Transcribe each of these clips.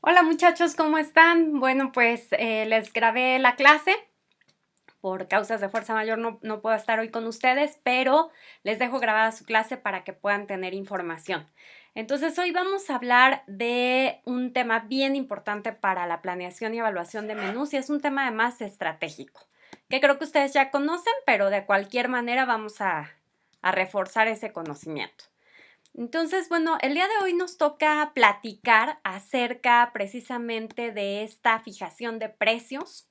Hola muchachos, ¿cómo están? Bueno, pues les grabé la clase. Por causas de fuerza mayor no puedo estar hoy con ustedes, pero les dejo grabada su clase para que puedan tener información. Entonces, hoy vamos a hablar de un tema bien importante para la planeación y evaluación de menús y es un tema además estratégico, que creo que ustedes ya conocen, pero de cualquier manera vamos a reforzar ese conocimiento. Entonces, bueno, el día de hoy nos toca platicar acerca precisamente de esta fijación de precios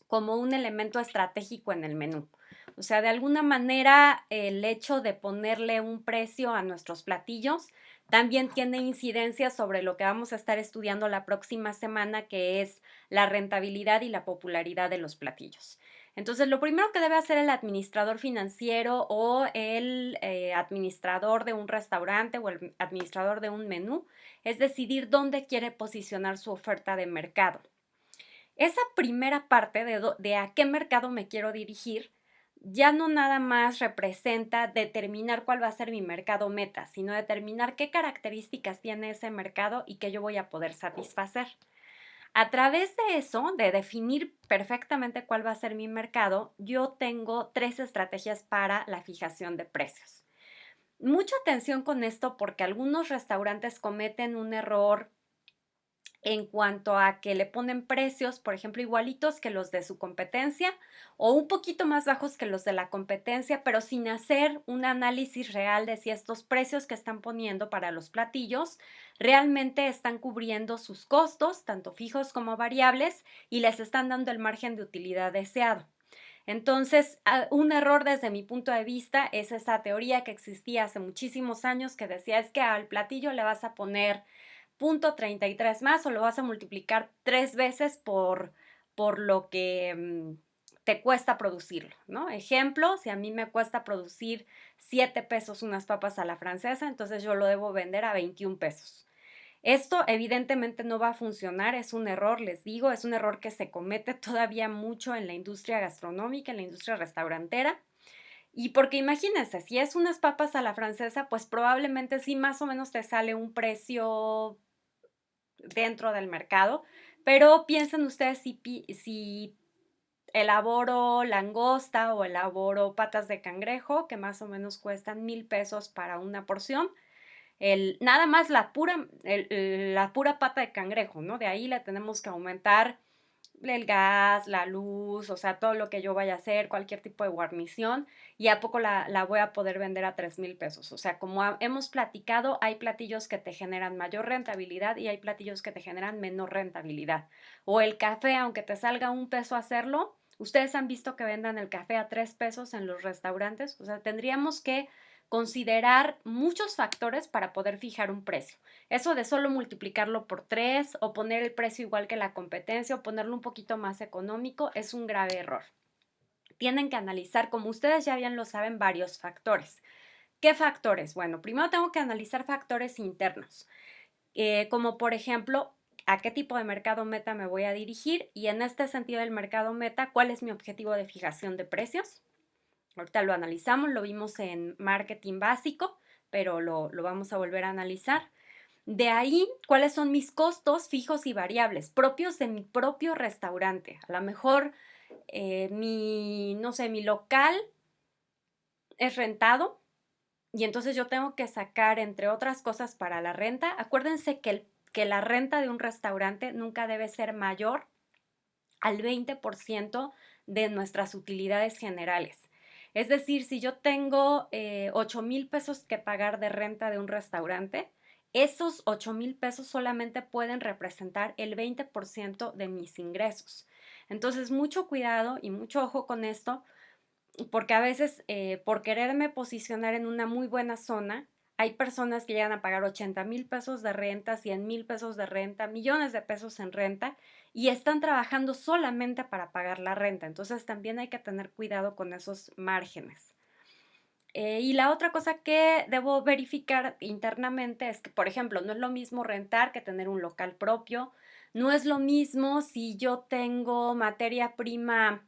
como un elemento estratégico en el menú. O sea, de alguna manera el hecho de ponerle un precio a nuestros platillos también tiene incidencia sobre lo que vamos a estar estudiando la próxima semana, que es la rentabilidad y la popularidad de los platillos. Entonces, lo primero que debe hacer el administrador financiero o el administrador de un restaurante o el administrador de un menú es decidir dónde quiere posicionar su oferta de mercado. Esa primera parte de a qué mercado me quiero dirigir, ya no nada más representa determinar cuál va a ser mi mercado meta, sino determinar qué características tiene ese mercado y que yo voy a poder satisfacer. A través de eso, de definir perfectamente cuál va a ser mi mercado, yo tengo 3 estrategias para la fijación de precios. Mucha atención con esto porque algunos restaurantes cometen un error en cuanto a que le ponen precios, por ejemplo, igualitos que los de su competencia o un poquito más bajos que los de la competencia, pero sin hacer un análisis real de si estos precios que están poniendo para los platillos realmente están cubriendo sus costos, tanto fijos como variables, y les están dando el margen de utilidad deseado. Entonces, un error desde mi punto de vista es esa teoría que existía hace muchísimos años que decía es que al platillo le vas a poner 0.33 más o lo vas a multiplicar 3 veces por lo que te cuesta producirlo, ¿no? Ejemplo, si a mí me cuesta producir 7 pesos unas papas a la francesa, entonces yo lo debo vender a 21 pesos. Esto evidentemente no va a funcionar, es un error, les digo, es un error que se comete todavía mucho en la industria gastronómica, en la industria restaurantera. Y porque imagínense, si es unas papas a la francesa, pues probablemente sí más o menos te sale un precio dentro del mercado, pero piensen ustedes si elaboro langosta o elaboro patas de cangrejo, que más o menos cuestan 1,000 pesos para una porción. Nada más la pura pata de cangrejo, ¿no? De ahí le tenemos que aumentar el gas, la luz, o sea, todo lo que yo vaya a hacer, cualquier tipo de guarnición, y a poco la voy a poder vender a 3,000 pesos. O sea, como hemos platicado, hay platillos que te generan mayor rentabilidad y hay platillos que te generan menor rentabilidad. O el café, aunque te salga 1 peso hacerlo, ustedes han visto que vendan el café a 3 pesos en los restaurantes. O sea, tendríamos que considerar muchos factores para poder fijar un precio. Eso de solo multiplicarlo por 3 o poner el precio igual que la competencia o ponerlo un poquito más económico es un grave error. Tienen que analizar, como ustedes ya bien lo saben, varios factores. ¿Qué factores? Bueno, primero tengo que analizar factores internos, como por ejemplo, a qué tipo de mercado meta me voy a dirigir y en este sentido del mercado meta, ¿cuál es mi objetivo de fijación de precios? Ahorita lo analizamos, lo vimos en marketing básico, pero lo vamos a volver a analizar. De ahí, ¿cuáles son mis costos fijos y variables propios de mi propio restaurante? A lo mejor no sé, mi local es rentado y entonces yo tengo que sacar, entre otras cosas, para la renta. Acuérdense que la renta de un restaurante nunca debe ser mayor al 20% de nuestras utilidades generales. Es decir, si yo tengo 8,000 pesos que pagar de renta de un restaurante, esos 8,000 pesos solamente pueden representar el 20% de mis ingresos. Entonces, mucho cuidado y mucho ojo con esto, porque a veces por quererme posicionar en una muy buena zona, hay personas que llegan a pagar 80,000 pesos de renta, 100,000 pesos de renta, millones de pesos en renta y están trabajando solamente para pagar la renta. Entonces también hay que tener cuidado con esos márgenes. Y la otra cosa que debo verificar internamente es que, por ejemplo, no es lo mismo rentar que tener un local propio. No es lo mismo si yo tengo materia prima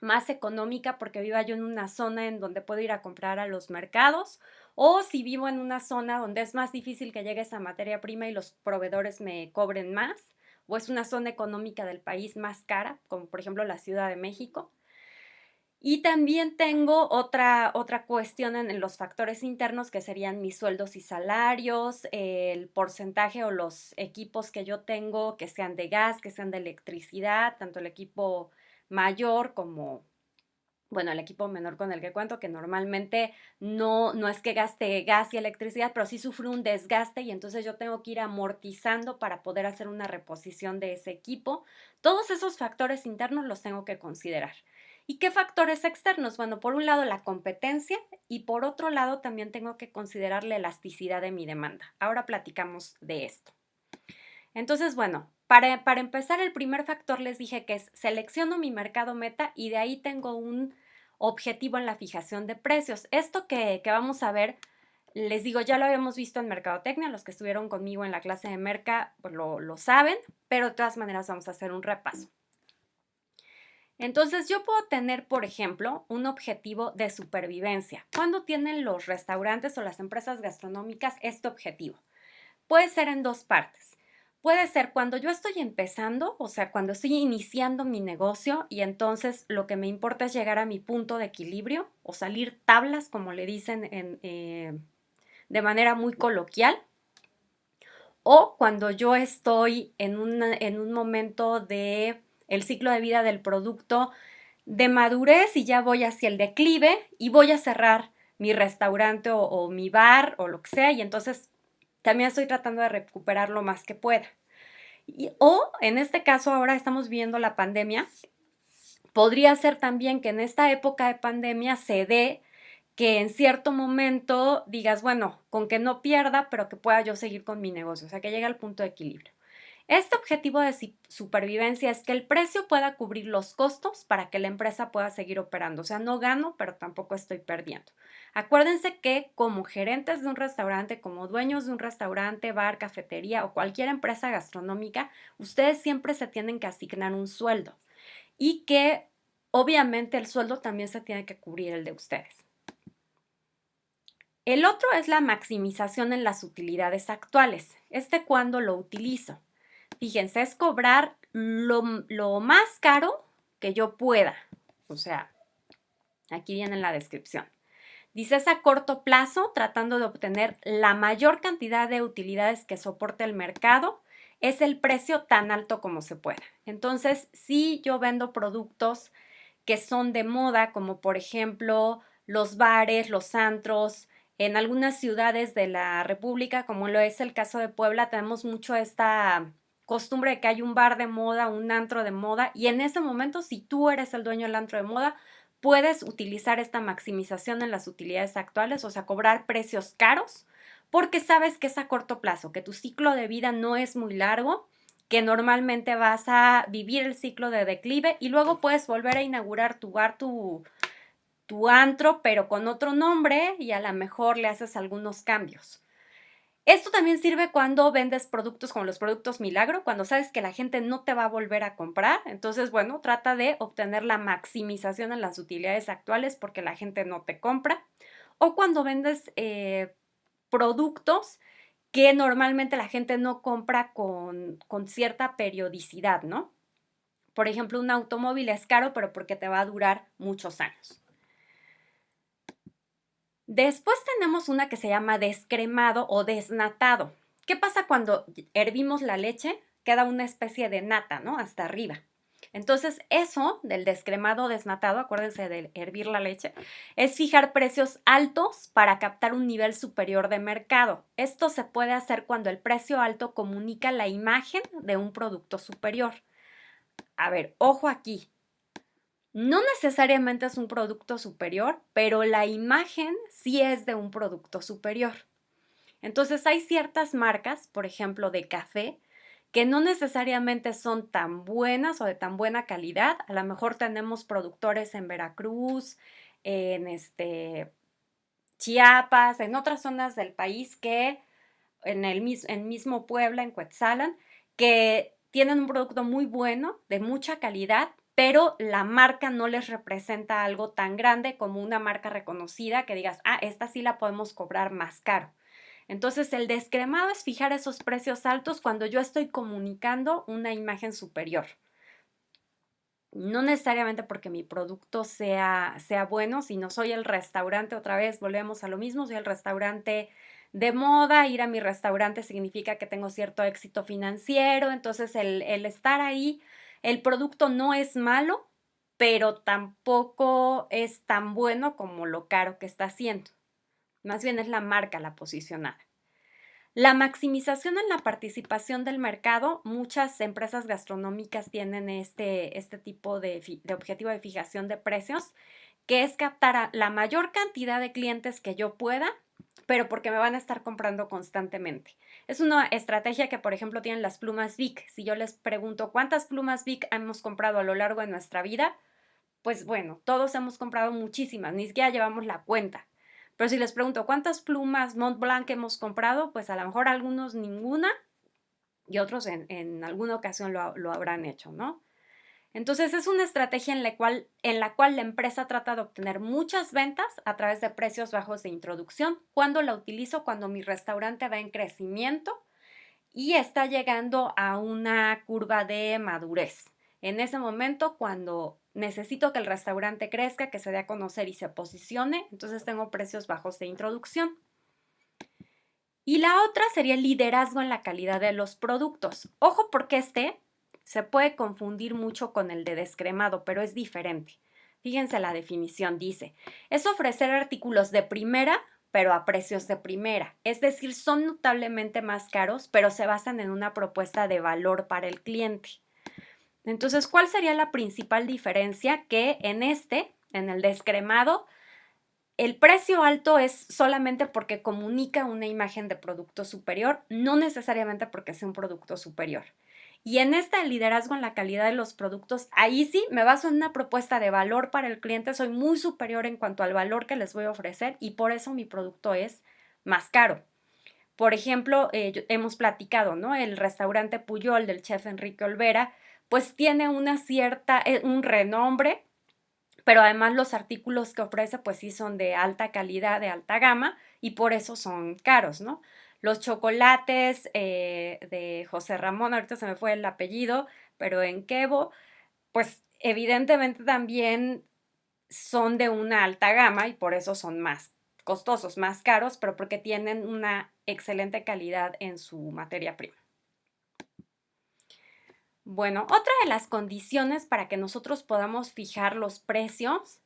más económica porque viva yo en una zona en donde puedo ir a comprar a los mercados o si vivo en una zona donde es más difícil que llegue esa materia prima y los proveedores me cobren más, o es una zona económica del país más cara, como por ejemplo la Ciudad de México. Y también tengo otra cuestión en los factores internos, que serían mis sueldos y salarios, el porcentaje o los equipos que yo tengo, que sean de gas, que sean de electricidad, tanto el equipo mayor como, bueno, el equipo menor con el que cuento, que normalmente no es que gaste gas y electricidad, pero sí sufre un desgaste y entonces yo tengo que ir amortizando para poder hacer una reposición de ese equipo. Todos esos factores internos los tengo que considerar. ¿Y qué factores externos? Bueno, por un lado la competencia y por otro lado también tengo que considerar la elasticidad de mi demanda. Ahora platicamos de esto. Entonces, bueno, para empezar, el primer factor les dije que es selecciono mi mercado meta y de ahí tengo un objetivo en la fijación de precios. Esto que vamos a ver, les digo, ya lo habíamos visto en Mercadotecnia, los que estuvieron conmigo en la clase de Merca pues lo saben, pero de todas maneras vamos a hacer un repaso. Entonces, yo puedo tener, por ejemplo, un objetivo de supervivencia. ¿Cuándo tienen los restaurantes o las empresas gastronómicas este objetivo? Puede ser en dos partes. Puede ser cuando yo estoy empezando, o sea, cuando estoy iniciando mi negocio y entonces lo que me importa es llegar a mi punto de equilibrio o salir tablas, como le dicen de manera muy coloquial, o cuando yo estoy en un momento de el ciclo de vida del producto de madurez y ya voy hacia el declive y voy a cerrar mi restaurante o mi bar o lo que sea y entonces también estoy tratando de recuperar lo más que pueda. O en este caso ahora estamos viendo la pandemia, podría ser también que en esta época de pandemia se dé que en cierto momento digas, bueno, con que no pierda, pero que pueda yo seguir con mi negocio, o sea, que llegue al punto de equilibrio. Este objetivo de supervivencia es que el precio pueda cubrir los costos para que la empresa pueda seguir operando. O sea, no gano, pero tampoco estoy perdiendo. Acuérdense que como gerentes de un restaurante, como dueños de un restaurante, bar, cafetería o cualquier empresa gastronómica, ustedes siempre se tienen que asignar un sueldo y que obviamente el sueldo también se tiene que cubrir el de ustedes. El otro es la maximización en las utilidades actuales. ¿Cuándo lo utilizo? Fíjense, es cobrar lo más caro que yo pueda. O sea, aquí viene en la descripción. Dice, es a corto plazo, tratando de obtener la mayor cantidad de utilidades que soporte el mercado. Es el precio tan alto como se pueda. Entonces, si yo vendo productos que son de moda, como por ejemplo los bares, los antros, en algunas ciudades de la República, como lo es el caso de Puebla, tenemos mucho esta costumbre de que hay un bar de moda, un antro de moda, y en ese momento, si tú eres el dueño del antro de moda, puedes utilizar esta maximización en las utilidades actuales, o sea, cobrar precios caros, porque sabes que es a corto plazo, que tu ciclo de vida no es muy largo, que normalmente vas a vivir el ciclo de declive y luego puedes volver a inaugurar tu bar, tu antro, pero con otro nombre y a lo mejor le haces algunos cambios. Esto también sirve cuando vendes productos como los productos milagro, cuando sabes que la gente no te va a volver a comprar. Entonces, bueno, trata de obtener la maximización en las utilidades actuales porque la gente no te compra. O cuando vendes productos que normalmente la gente no compra con cierta periodicidad, ¿no? Por ejemplo, un automóvil es caro, pero porque te va a durar muchos años. Después tenemos una que se llama descremado o desnatado. ¿Qué pasa cuando hervimos la leche? Queda una especie de nata, ¿no? Hasta arriba. Entonces, eso del descremado o desnatado, acuérdense de hervir la leche, es fijar precios altos para captar un nivel superior de mercado. Esto se puede hacer cuando el precio alto comunica la imagen de un producto superior. A ver, ojo aquí. No necesariamente es un producto superior, pero la imagen sí es de un producto superior. Entonces hay ciertas marcas, por ejemplo, de café, que no necesariamente son tan buenas o de tan buena calidad. A lo mejor tenemos productores en Veracruz, en Chiapas, en otras zonas del país que en mismo Puebla, en Cuetzalan, que tienen un producto muy bueno, de mucha calidad, pero la marca no les representa algo tan grande como una marca reconocida que digas, ah, esta sí la podemos cobrar más caro. Entonces, el descremado es fijar esos precios altos cuando yo estoy comunicando una imagen superior. No necesariamente porque mi producto sea bueno, sino soy el restaurante, otra vez volvemos a lo mismo, soy el restaurante de moda, ir a mi restaurante significa que tengo cierto éxito financiero, entonces el estar ahí, el producto no es malo, pero tampoco es tan bueno como lo caro que está haciendo. Más bien es la marca la posicionada. La maximización en la participación del mercado, muchas empresas gastronómicas tienen este tipo de objetivo de fijación de precios, que es captar a la mayor cantidad de clientes que yo pueda, pero porque me van a estar comprando constantemente. Es una estrategia que, por ejemplo, tienen las plumas Vic. Si yo les pregunto cuántas plumas Vic hemos comprado a lo largo de nuestra vida, pues bueno, todos hemos comprado muchísimas, ni siquiera llevamos la cuenta. Pero si les pregunto cuántas plumas Montblanc hemos comprado, pues a lo mejor algunos ninguna y otros en alguna ocasión lo habrán hecho, ¿no? Entonces es una estrategia en la cual la empresa trata de obtener muchas ventas a través de precios bajos de introducción. ¿Cuándo la utilizo? Cuando mi restaurante va en crecimiento y está llegando a una curva de madurez. En ese momento, cuando necesito que el restaurante crezca, que se dé a conocer y se posicione, entonces tengo precios bajos de introducción. Y la otra sería el liderazgo en la calidad de los productos. Ojo porque se puede confundir mucho con el de descremado, pero es diferente. Fíjense la definición, dice, es ofrecer artículos de primera, pero a precios de primera. Es decir, son notablemente más caros, pero se basan en una propuesta de valor para el cliente. Entonces, ¿cuál sería la principal diferencia? Que en el descremado, el precio alto es solamente porque comunica una imagen de producto superior, no necesariamente porque sea un producto superior. Y en el liderazgo en la calidad de los productos, ahí sí me baso en una propuesta de valor para el cliente, soy muy superior en cuanto al valor que les voy a ofrecer y por eso mi producto es más caro. Por ejemplo, hemos platicado, ¿no? El restaurante Puyol del chef Enrique Olvera, pues tiene un renombre, pero además los artículos que ofrece pues sí son de alta calidad, de alta gama y por eso son caros, ¿no? Los chocolates de José Ramón, ahorita se me fue el apellido, pero en Quebo, pues evidentemente también son de una alta gama y por eso son más costosos, más caros, pero porque tienen una excelente calidad en su materia prima. Bueno, otra de las condiciones para que nosotros podamos fijar los precios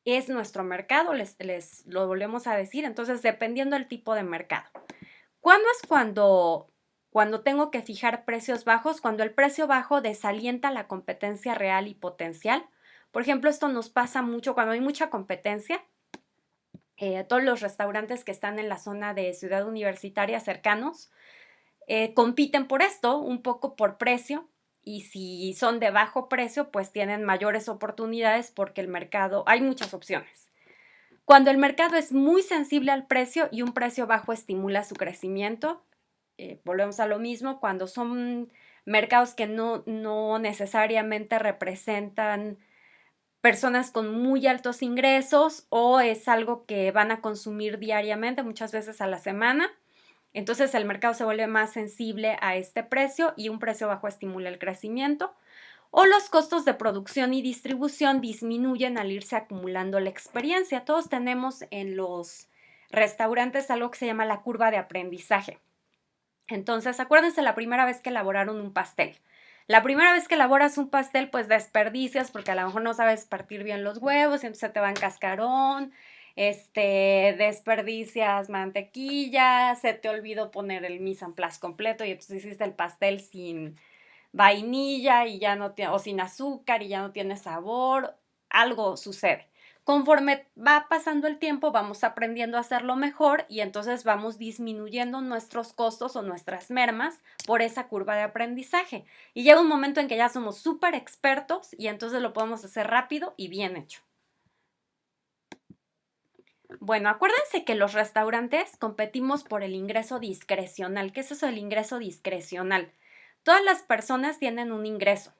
es nuestro mercado, les lo volvemos a decir, entonces dependiendo del tipo de mercado. ¿Cuándo es cuando tengo que fijar precios bajos? Cuando el precio bajo desalienta la competencia real y potencial. Por ejemplo, esto nos pasa mucho cuando hay mucha competencia. Todos los restaurantes que están en la zona de Ciudad Universitaria cercanos compiten por esto, un poco por precio, y si son de bajo precio, pues tienen mayores oportunidades porque hay muchas opciones. Cuando el mercado es muy sensible al precio y un precio bajo estimula su crecimiento, volvemos a lo mismo, cuando son mercados que no necesariamente representan personas con muy altos ingresos o es algo que van a consumir diariamente, muchas veces a la semana. Entonces el mercado se vuelve más sensible a este precio y un precio bajo estimula el crecimiento. O los costos de producción y distribución disminuyen al irse acumulando la experiencia. Todos tenemos en los restaurantes algo que se llama la curva de aprendizaje. Entonces, acuérdense la primera vez que elaboraron un pastel. La primera vez que elaboras un pastel, pues desperdicias porque a lo mejor no sabes partir bien los huevos y entonces se te va en cascarón, desperdicias mantequilla, se te olvidó poner el mise en place completo y entonces hiciste el pastel sin vainilla y ya no tiene, o sin azúcar y ya no tiene sabor, algo sucede. Conforme va pasando el tiempo, vamos aprendiendo a hacerlo mejor y entonces vamos disminuyendo nuestros costos o nuestras mermas por esa curva de aprendizaje. Y llega un momento en que ya somos súper expertos y entonces lo podemos hacer rápido y bien hecho. Bueno, acuérdense que los restaurantes competimos por el ingreso discrecional. ¿Qué es eso del ingreso discrecional? Todas las personas tienen un ingreso.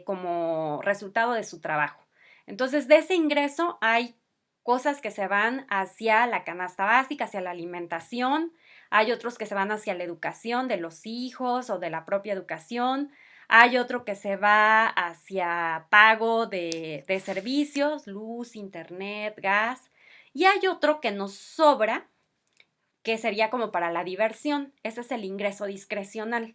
como resultado de su trabajo. Entonces, de ese ingreso hay cosas que se van hacia la canasta básica, hacia la alimentación, hay otros que se van hacia la educación de los hijos o de la propia educación, hay otro que se va hacia pago de servicios, luz, internet, gas, y hay otro que nos sobra, que sería como para la diversión. Ese es el ingreso discrecional.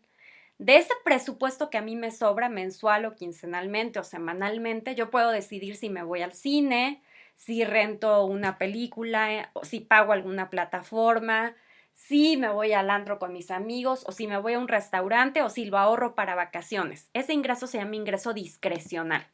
De ese presupuesto que a mí me sobra mensual o quincenalmente o semanalmente, yo puedo decidir si me voy al cine, si rento una película, o si pago alguna plataforma, si me voy al antro con mis amigos, o si me voy a un restaurante, o si lo ahorro para vacaciones. Ese ingreso se llama ingreso discrecional.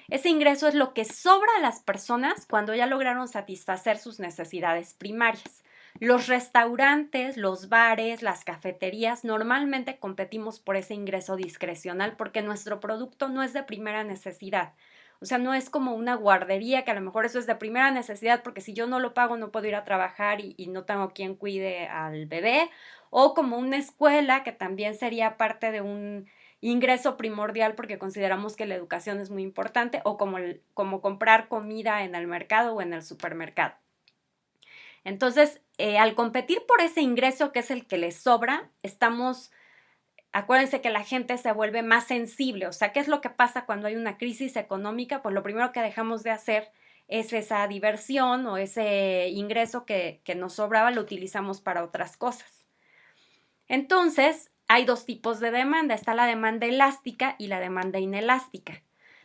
Ese ingreso es lo que sobra a las personas cuando ya lograron satisfacer sus necesidades primarias. Los restaurantes, los bares, las cafeterías, normalmente competimos por ese ingreso discrecional porque nuestro producto no es de primera necesidad. O sea, no es como una guardería que a lo mejor eso es de primera necesidad porque si yo no lo pago no puedo ir a trabajar y no tengo quien cuide al bebé. O como una escuela que también sería parte de un ingreso primordial porque consideramos que la educación es muy importante. O como comprar comida en el mercado o en el supermercado. Entonces, al competir por ese ingreso que es el que les sobra, acuérdense que la gente se vuelve más sensible. O sea, ¿qué es lo que pasa cuando hay una crisis económica? Pues lo primero que dejamos de hacer es esa diversión o ese ingreso que nos sobraba, lo utilizamos para otras cosas. Entonces, hay dos tipos de demanda. Está la demanda elástica y la demanda inelástica.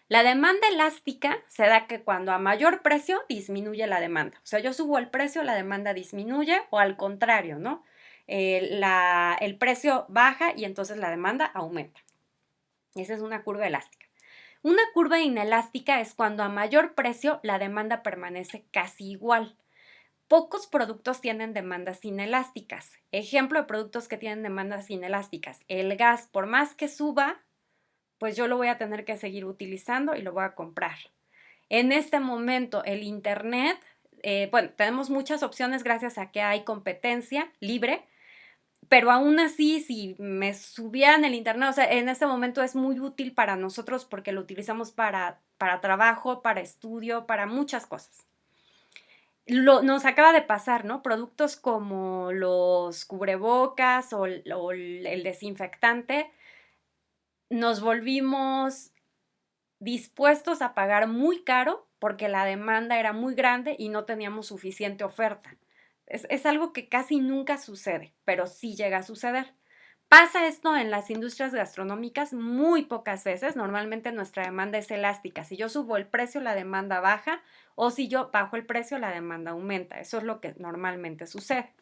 La demanda elástica se da que cuando a mayor precio disminuye la demanda. O sea, yo subo el precio, la demanda disminuye o al contrario, ¿no? El precio baja y entonces la demanda aumenta. Esa es una curva elástica. Una curva inelástica es cuando a mayor precio la demanda permanece casi igual. Pocos productos tienen demandas inelásticas. Ejemplo de productos que tienen demandas inelásticas. El gas, por más que suba, pues yo lo voy a tener que seguir utilizando y lo voy a comprar. En este momento, el Internet, bueno, tenemos muchas opciones gracias a que hay competencia libre, pero aún así, si me subían el Internet, o sea, en este momento es muy útil para nosotros porque lo utilizamos para trabajo, para estudio, para muchas cosas. Nos acaba de pasar, ¿no? Productos como los cubrebocas o el desinfectante, nos volvimos dispuestos a pagar muy caro porque la demanda era muy grande y no teníamos suficiente oferta. Es algo que casi nunca sucede, pero sí llega a suceder. Pasa esto en las industrias gastronómicas muy pocas veces. Normalmente nuestra demanda es elástica. Si yo subo el precio, la demanda baja, o si yo bajo el precio, la demanda aumenta. Eso es lo que normalmente sucede.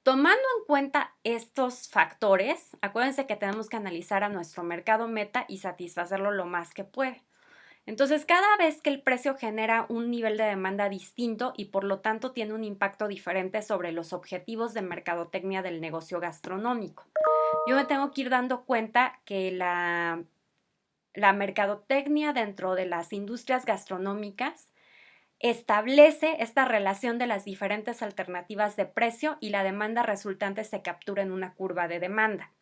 Tomando en cuenta estos factores, acuérdense que tenemos que analizar a nuestro mercado meta y satisfacerlo lo más que puede. Entonces, cada vez que el precio genera un nivel de demanda distinto y por lo tanto tiene un impacto diferente sobre los objetivos de mercadotecnia del negocio gastronómico. Yo me tengo que ir dando cuenta que la mercadotecnia dentro de las industrias gastronómicas establece esta relación de las diferentes alternativas de precio y la demanda resultante se captura en una curva de demanda.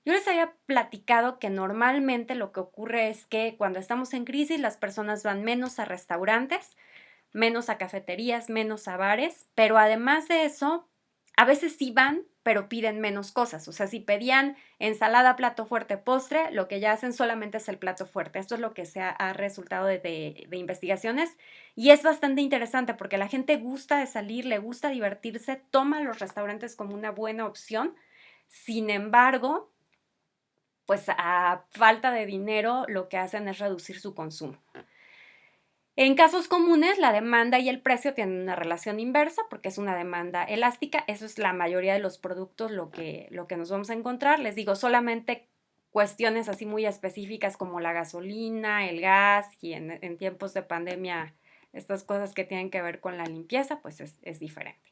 Yo les había platicado que normalmente lo que ocurre es que cuando estamos en crisis las personas van menos a restaurantes, menos a cafeterías, menos a bares, pero además de eso, a veces sí van, pero piden menos cosas. O sea, si pedían ensalada, plato fuerte, postre, lo que ya hacen solamente es el plato fuerte. Esto es lo que ha resultado de investigaciones y es bastante interesante porque la gente gusta de salir, le gusta divertirse, toma los restaurantes como una buena opción. Sin embargo, pues a falta de dinero lo que hacen es reducir su consumo. En casos comunes, la demanda y el precio tienen una relación inversa porque es una demanda elástica. Eso es la mayoría de los productos lo que nos vamos a encontrar. Les digo, solamente cuestiones así muy específicas como la gasolina, el gas y en tiempos de pandemia, estas cosas que tienen que ver con la limpieza, pues es diferente.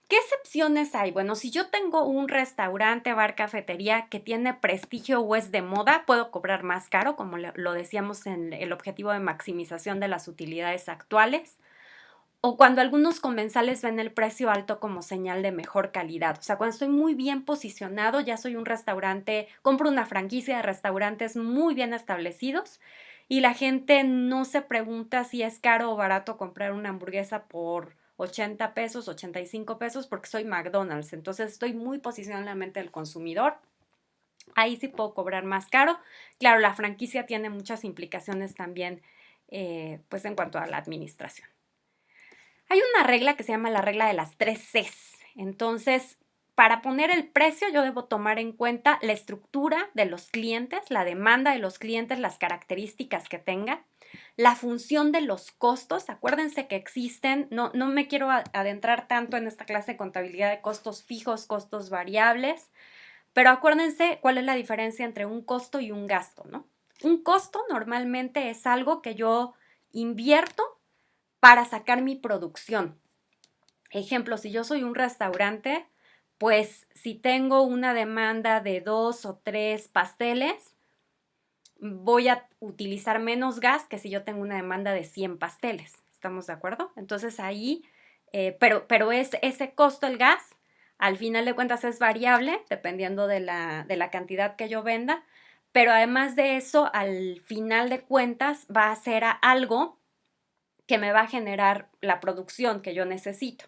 ¿Qué excepciones hay? Bueno, si yo tengo un restaurante, bar, cafetería que tiene prestigio o es de moda, puedo cobrar más caro, como lo decíamos en el objetivo de maximización de las utilidades actuales. O cuando algunos comensales ven el precio alto como señal de mejor calidad. O sea, cuando estoy muy bien posicionado, ya soy un restaurante, compro una franquicia de restaurantes muy bien establecidos y la gente no se pregunta si es caro o barato comprar una hamburguesa por 80 pesos, 85 pesos, porque soy McDonald's. Entonces estoy muy posicionado en la mente del consumidor. Ahí sí puedo cobrar más caro. Claro, la franquicia tiene muchas implicaciones también, pues en cuanto a la administración. Hay una regla que se llama la regla de las 3 Cs. Entonces, para poner el precio, yo debo tomar en cuenta la estructura de los clientes, la demanda de los clientes, las características que tenga, la función de los costos. Acuérdense que existen, no me quiero adentrar tanto en esta clase de contabilidad de costos fijos, costos variables, pero acuérdense cuál es la diferencia entre un costo y un gasto, ¿no? Un costo normalmente es algo que yo invierto para sacar mi producción. Ejemplo, si yo soy un restaurante, pues si tengo una demanda de 2 o 3 pasteles, voy a utilizar menos gas que si yo tengo una demanda de 100 pasteles. ¿Estamos de acuerdo? Entonces ahí, pero es ese costo, el gas, al final de cuentas es variable dependiendo de la cantidad que yo venda, pero además de eso, al final de cuentas va a ser algo que me va a generar la producción que yo necesito.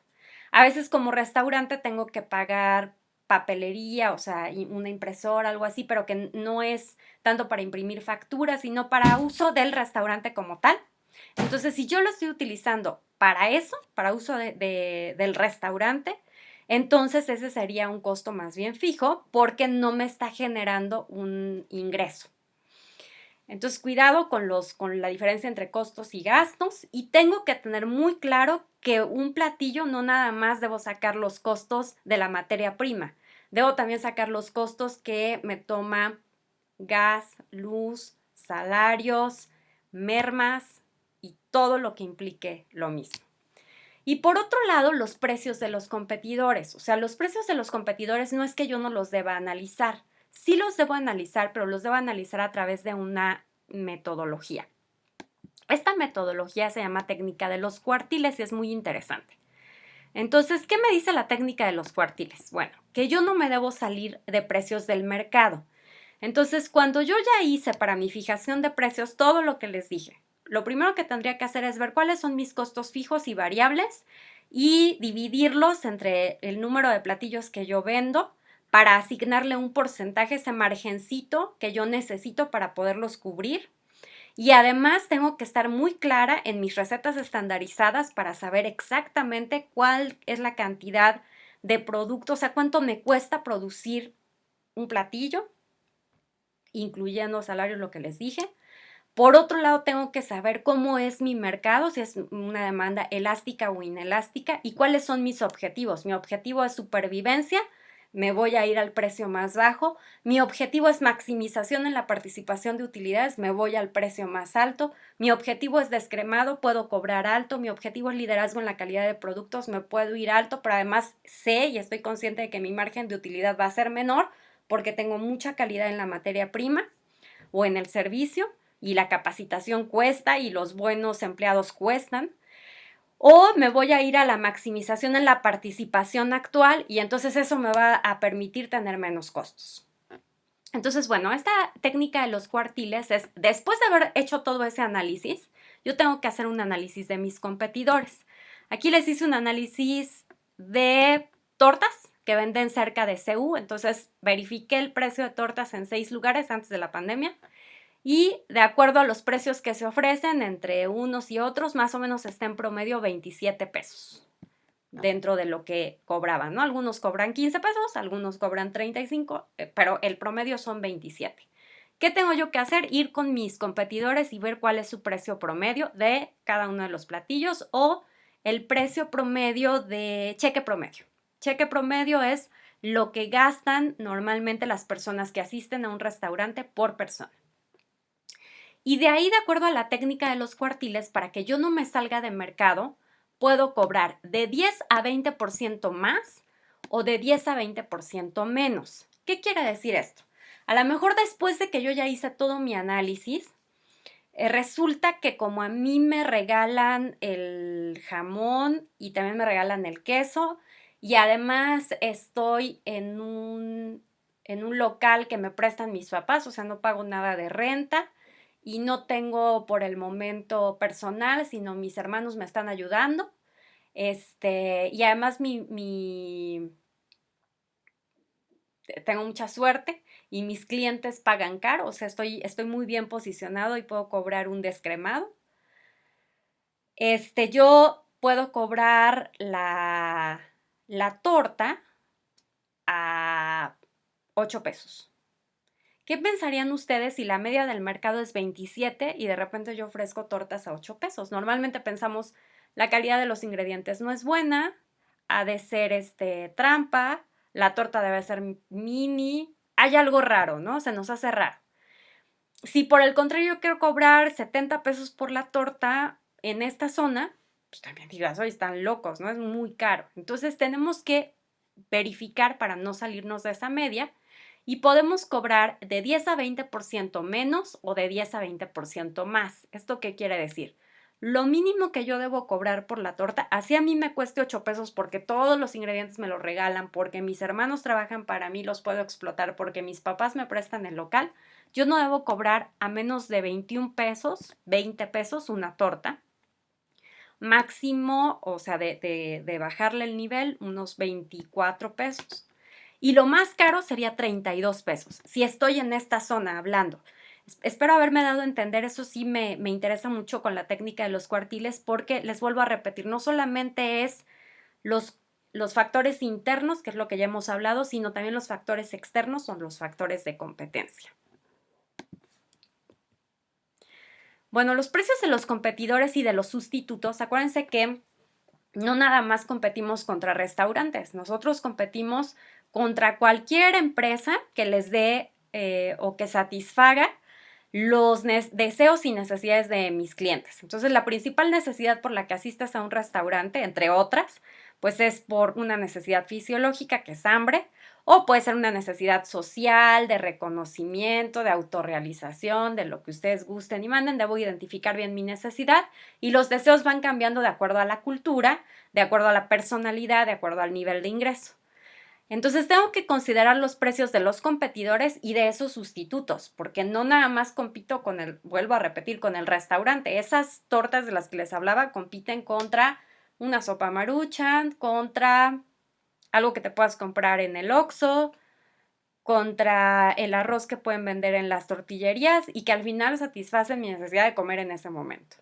A veces como restaurante tengo que pagar papelería, o sea, una impresora, algo así, pero que no es tanto para imprimir facturas, sino para uso del restaurante como tal. Entonces, si yo lo estoy utilizando para eso, para uso del restaurante, entonces ese sería un costo más bien fijo porque no me está generando un ingreso. Entonces, cuidado con la diferencia entre costos y gastos, y tengo que tener muy claro que un platillo no nada más debo sacar los costos de la materia prima, debo también sacar los costos que me toma gas, luz, salarios, mermas y todo lo que implique lo mismo. Y por otro lado, los precios de los competidores. O sea, los precios de los competidores no es que yo no los deba analizar. Sí los debo analizar, pero los debo analizar a través de una metodología. Esta metodología se llama técnica de los cuartiles y es muy interesante. Entonces, ¿qué me dice la técnica de los cuartiles? Bueno, que yo no me debo salir de precios del mercado. Entonces, cuando yo ya hice para mi fijación de precios todo lo que les dije, lo primero que tendría que hacer es ver cuáles son mis costos fijos y variables y dividirlos entre el número de platillos que yo vendo para asignarle un porcentaje, ese margencito que yo necesito para poderlos cubrir. Y además tengo que estar muy clara en mis recetas estandarizadas para saber exactamente cuál es la cantidad de productos, o sea, cuánto me cuesta producir un platillo, incluyendo salarios, lo que les dije. Por otro lado, tengo que saber cómo es mi mercado, si es una demanda elástica o inelástica y cuáles son mis objetivos. Mi objetivo es supervivencia, me voy a ir al precio más bajo. Mi objetivo es maximización en la participación de utilidades, me voy al precio más alto. Mi objetivo es descremado, puedo cobrar alto. Mi objetivo es liderazgo en la calidad de productos, me puedo ir alto, pero además sé y estoy consciente de que mi margen de utilidad va a ser menor porque tengo mucha calidad en la materia prima o en el servicio y la capacitación cuesta y los buenos empleados cuestan. O me voy a ir a la maximización en la participación actual y entonces eso me va a permitir tener menos costos. Entonces, bueno, esta técnica de los cuartiles es, después de haber hecho todo ese análisis, yo tengo que hacer un análisis de mis competidores. Aquí les hice un análisis de tortas que venden cerca de CU, entonces verifiqué el precio de tortas en 6 lugares antes de la pandemia y de acuerdo a los precios que se ofrecen entre unos y otros, más o menos está en promedio 27 pesos dentro de lo que cobraban, ¿no? Algunos cobran 15 pesos, algunos cobran 35, pero el promedio son 27. ¿Qué tengo yo que hacer? Ir con mis competidores y ver cuál es su precio promedio de cada uno de los platillos o el precio promedio de cheque promedio. Cheque promedio es lo que gastan normalmente las personas que asisten a un restaurante por persona. Y de ahí, de acuerdo a la técnica de los cuartiles, para que yo no me salga de mercado, puedo cobrar de 10 a 20% más o de 10 a 20% menos. ¿Qué quiere decir esto? A lo mejor después de que yo ya hice todo mi análisis, Resulta que como a mí me regalan el jamón y también me regalan el queso y además estoy en un local que me prestan mis papás, o sea, no pago nada de renta y no tengo por el momento personal, sino mis hermanos me están ayudando. Y además tengo mucha suerte y mis clientes pagan caro, o sea, estoy muy bien posicionado y puedo cobrar un descremado. Yo puedo cobrar la torta a 8 pesos. ¿Qué pensarían ustedes si la media del mercado es 27 y de repente yo ofrezco tortas a 8 pesos? Normalmente pensamos la calidad de los ingredientes no es buena, ha de ser trampa, la torta debe ser mini, hay algo raro, ¿no? Se nos hace raro. Si por el contrario yo quiero cobrar 70 pesos por la torta en esta zona, pues también digas, oye, están locos, ¿no? Es muy caro. Entonces tenemos que verificar para no salirnos de esa media y podemos cobrar de 10 a 20% menos o de 10 a 20% más. ¿Esto qué quiere decir? Lo mínimo que yo debo cobrar por la torta, así a mí me cueste 8 pesos porque todos los ingredientes me los regalan, porque mis hermanos trabajan para mí, los puedo explotar, porque mis papás me prestan el local, yo no debo cobrar a menos de 21 pesos, 20 pesos una torta. Máximo, o sea, de bajarle el nivel, unos 24 pesos. Y lo más caro sería 32 pesos, si estoy en esta zona hablando. Espero haberme dado a entender, eso sí me interesa mucho con la técnica de los cuartiles, porque les vuelvo a repetir, no solamente es los factores internos, que es lo que ya hemos hablado, sino también los factores externos, son los factores de competencia. Bueno, los precios de los competidores y de los sustitutos, acuérdense que no nada más competimos contra restaurantes, nosotros competimos contra cualquier empresa que les dé o que satisfaga los deseos y necesidades de mis clientes. Entonces, la principal necesidad por la que asistas a un restaurante, entre otras, pues es por una necesidad fisiológica, que es hambre, o puede ser una necesidad social, de reconocimiento, de autorrealización, de lo que ustedes gusten y manden. Debo identificar bien mi necesidad y los deseos van cambiando de acuerdo a la cultura, de acuerdo a la personalidad, de acuerdo al nivel de ingreso. Entonces tengo que considerar los precios de los competidores y de esos sustitutos, porque no nada más compito vuelvo a repetir, con el restaurante. Esas tortas de las que les hablaba compiten contra una sopa Maruchan, contra algo que te puedas comprar en el Oxxo, contra el arroz que pueden vender en las tortillerías y que al final satisfacen mi necesidad de comer en ese momento.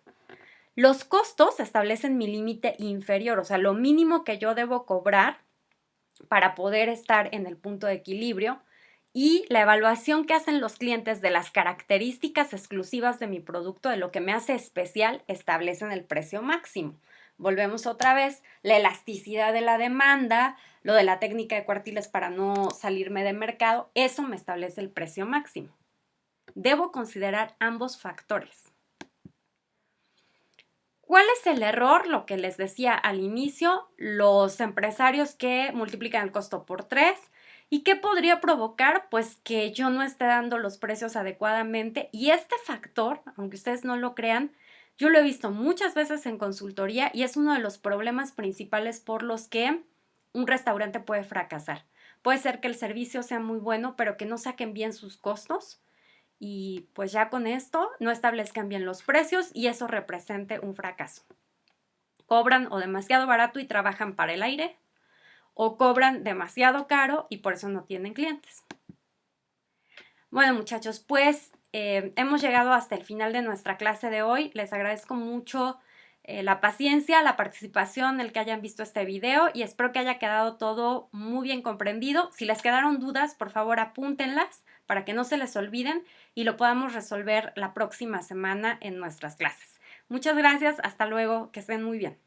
Los costos establecen mi límite inferior, o sea, lo mínimo que yo debo cobrar para poder estar en el punto de equilibrio, y la evaluación que hacen los clientes de las características exclusivas de mi producto, de lo que me hace especial, establecen el precio máximo. Volvemos otra vez, la elasticidad de la demanda, lo de la técnica de cuartiles para no salirme de mercado, eso me establece el precio máximo. Debo considerar ambos factores. ¿Cuál es el error? Lo que les decía al inicio, los empresarios que multiplican el costo por 3. ¿Y qué podría provocar? Pues que yo no esté dando los precios adecuadamente. Y este factor, aunque ustedes no lo crean, yo lo he visto muchas veces en consultoría y es uno de los problemas principales por los que un restaurante puede fracasar. Puede ser que el servicio sea muy bueno, pero que no saquen bien sus costos y pues ya con esto no establezcan bien los precios y eso represente un fracaso. Cobran o demasiado barato y trabajan para el aire, o cobran demasiado caro y por eso no tienen clientes. Bueno, muchachos, pues hemos llegado hasta el final de nuestra clase de hoy. Les agradezco mucho la paciencia, la participación, el que hayan visto este video y espero que haya quedado todo muy bien comprendido. Si les quedaron dudas, por favor apúntenlas para que no se les olviden y lo podamos resolver la próxima semana en nuestras clases. Muchas gracias, hasta luego, que estén muy bien.